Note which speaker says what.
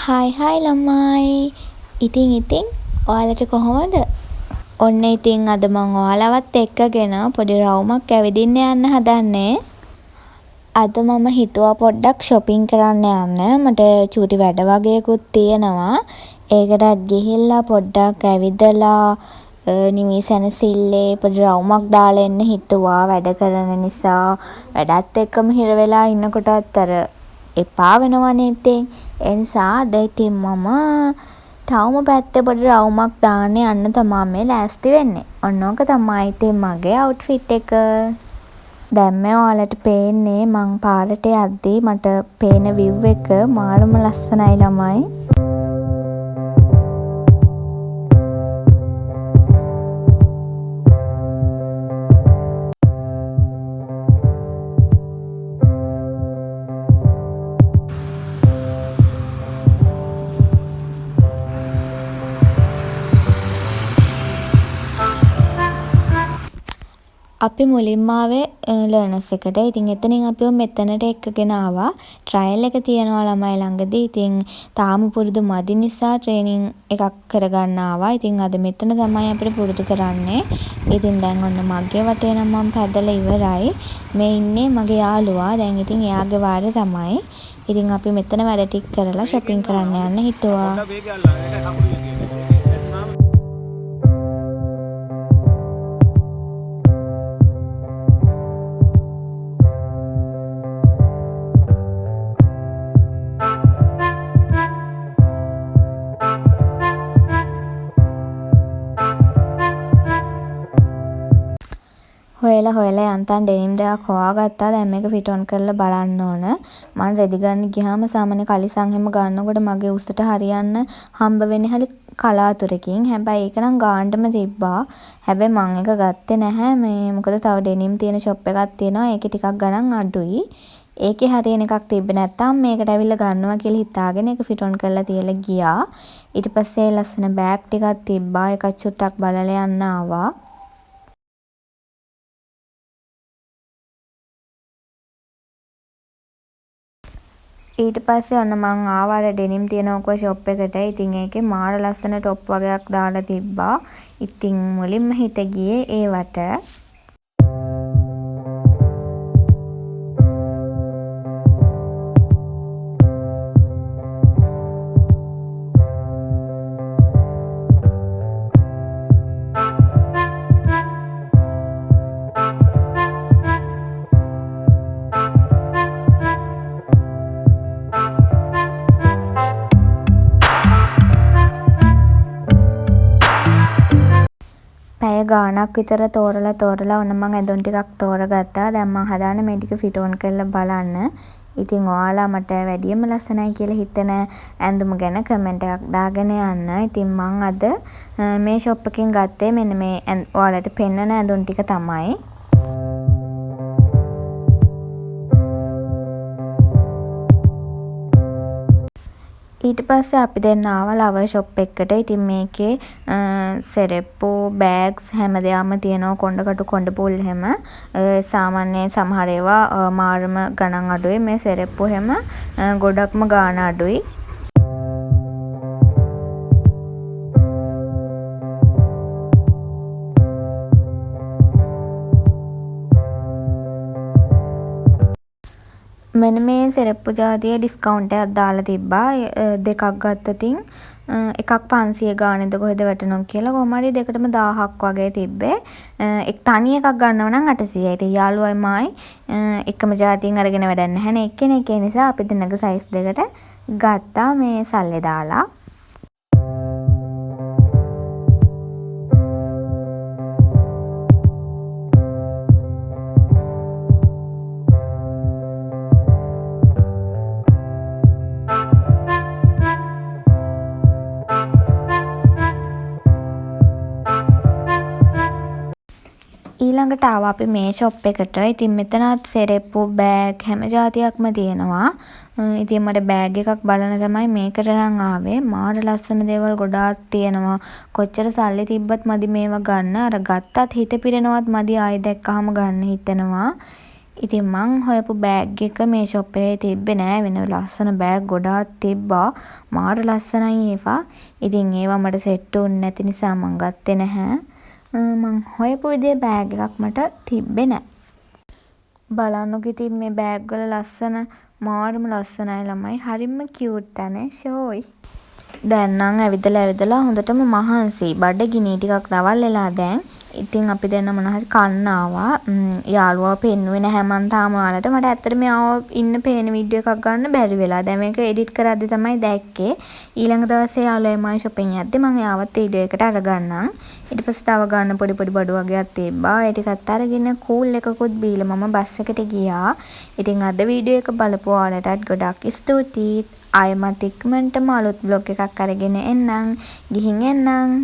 Speaker 1: Hi ළමයි. ඉතින් ඔයාලට කොහොමද? ඔන්න ඉතින් අද මං ඔයාලවත් එක්කගෙන පොඩි රවුමක් ඇවිදින්න යන්න හදන්නේ. අද මම හිතුවා පොඩ්ඩක් shopping කරන්න යන්න. මට චූටි වැඩ වගේකුත් තියෙනවා. ඒකටත් ගිහිල්ලා පොඩ්ඩක් ඇවිදලා නිවි සැනසෙල්ලේ පොඩි රවුමක් දාලා එන්න හිතුවා වැඩ කරන නිසා. වැඩත් එක්කම හිර වෙලා ඉන්නකොටත් එපා වෙනවනේ ඉතින්. ඒ නිසා අද ඉතින් මම ටවුම පැත්තේ පොඩි රවුමක් දාන්න යන්න තමා මේ ලෑස්ති වෙන්නේ. ඔන්න ඕක තමයි ඉතින් මගේ අවුට්ෆිට් එක. දැන් මේ ඔයාලට පේන්නේ මං පාරට යද්දී මට පේන view එක මාරම ලස්සනයි ළමයි. අපි මුලින්ම ආවේ ලර්නර්ස් එකට. ඉතින් එතනින් අපිව මෙතනට එක්කගෙන ආවා. ට්‍රයල් එක තියෙනවා ළමයි ළඟදී. ඉතින් තාම පුරුදු මදි නිසා ට්‍රේනින් එකක් කරගන්න ආවා. ඉතින් අද මෙතන තමයි අපිට පුරුදු කරන්නේ. ඉතින් දැන් ඔන්න මගේ වටේ නම් මම පැදලා ඉවරයි. මේ ඉන්නේ මගේ යාළුවා. දැන් ඉතින් එයාගේ වාරේ තමයි. ඉතින් අපි මෙතන වැඩ ටික කරලා shopping කරන්න යන්න හිතුවා. හොයලා යන්තම් ඩෙනිම් දෙකක් හොයාගත්තා. දැන් මේක ෆිට ඔන් කරලා බලන්න ඕන. මම රෙදි ගන්න ගියාම සාමාන්‍ය කලිසම් හැම ගන්නකොට මගේ උසට හරියන්න හම්බ වෙන්නේ හරි කලාතුරකින්. හැබැයි ඒක නම් ගාන්නම තිබ්බා. හැබැයි මම ඒක ගත්තේ නැහැ. මේ මොකද තව ඩෙනිම් තියෙන ෂොප් එකක් තියෙනවා. ඒකේ ටිකක් ගණන් අඩුයි. ඒකේ හරියන එකක් තිබ්බේ නැත්තම් මේකට ඇවිල්ලා ගන්නවා කියලා හිතාගෙන ඒක ෆිට ඔන් කරලා තියලා ගියා. ඊට පස්සේ ලස්සන බෑග් ටිකක් තිබ්බා. ඒකත් චුට්ටක් බලලා යන්න ආවා. ඊට පස්සේ ඔන්න මං ආවා අර ඩෙනිම් තියෙනකෝ ෂොප් එකට. ඉතින් ඒකේ මාර ලස්සන টොප් වගේක් දාලා තිබ්බා. ඉතින් මුලින්ම හිත ගියේ ඒවට. පැය ගාණක් විතර තෝරලා ඔන්න මං ඇඳුම් ටිකක් තෝරගත්තා. දැන් මං හදාන්නේ මේ ටික ෆිට ඔන් කරලා බලන්න. ඉතින් ඔයාලා මට වැඩියම ලස්සනයි කියලා හිතන ඇඳුම ගැන කමෙන්ට් එකක් දාගෙන යන්න. ඉතින් මං අද මේ ෂොප් එකෙන් ගත්තේ මෙන්න මේ ඔයාලට පෙන්නන ඇඳුම් ටික තමයි. ඊට පස්සේ අපි දෙන්න ආවා ලවර් ෂොප් එකට. ඉතින් මේකේ සෙරෙප්පු, බෑග්ස් හැමදේම තියෙනවා. කොණ්ඩකටු, කොණ්ඩපොල් හැම. සාමාන්‍යයෙන් සමහර ඒවා මාරම ගණන් අඩුයි. මේ සෙරෙප්පු හැම ගොඩක්ම ගාණ අඩුයි. මෙන්න මේ සෙරෙප්පු ජාතියේ ඩිස්කවුන්ට් එකක් දාලා තිබ්බා. දෙකක් ගත්තොතින් එකක් 500 ගානේද කොහෙද වැටෙනවා කියලා. කොහොම හරි දෙකටම 1000ක් වගේ තිබ්බේ. තනි එකක් ගන්නව නම් 800යි. ඉතින් යාළුවයි මායි එකම ජාතියෙන් අරගෙන වැඩක් නැහැ නේ. එක්කෙනෙක් ඒ නිසා අපි දෙන්නගේ සයිස් දෙකට ගත්තා මේ සල්ලි දාලා. ඊළඟට ආවා අපි මේ ෂොප් එකට. ඉතින් මෙතනත් සෙරෙප්පු, බෑග් හැම જાතියක්ම තියෙනවා. ඉතින් මට බෑග් එකක් බලන්න තමයි මේකට නම් ආවේ. මාර ලස්සන දේවල් ගොඩාක් තියෙනවා. කොච්චර සල්ලි තිබ්බත් මදි මේවා ගන්න. අර ගත්තත් හිත පිරෙනවත් මදි ආයෙ දැක්කහම ගන්න හිතෙනවා. ඉතින් මං හොයපු බෑග් එක මේ ෂොප් එකේ තිබ්බේ නෑ. වෙන ලස්සන බෑග් ගොඩාක් තිබ්බා. මාර ලස්සනයි ඒවා. ඉතින් ඒවා මට සෙට් වුනේ නැති නිසා මං ගත්තේ නැහැ. මං හොයපු විදිහේ බෑග් එකක් මට තිබ්බේ නෑ. බලන්නකො ඉතින් මේ බෑග් වල ලස්සන මාරම ලස්සනයි ළමයි. හරිම කියුට් අනේ ෂෝයි. දැන් නම් ඇවිදලා හොඳටම මහන්සි. බඩගිනි ටිකක් දවල් වෙලා දැන්. ඉතින් අපි දෙන්න මොන හරි කන්න ආවා. යාළුවා පෙන්නුවේ නැහැ මං තාම ඔයාලට. මට ඇත්තටම යාළුවා ඉන්න පේන වීඩියෝ එකක් ගන්න බැරි වෙලා. දැන් මේක එඩිට් කරද්දි තමයි දැක්කේ. ඊළඟ දවසේ යාළුවා මයි shopping යද්දි මං යාවත් වීඩියෝ එකට අරගන්නම්. ඊට පස්සේ තව ගන්න පොඩි බඩු වගේක් තිබ්බා. ඒ ටිකත් අරගෙන කූල් එකකුත් බීලා මම බස් එකට ගියා. ඉතින් අද වීඩියෝ එක බලපු ඔයාලටත් ගොඩක් ස්තුතියි. ආයෙමත් ඉක්මනටම අලුත් vlog එකක් අරගෙන එන්නම්. ගිහින් එන්නම්.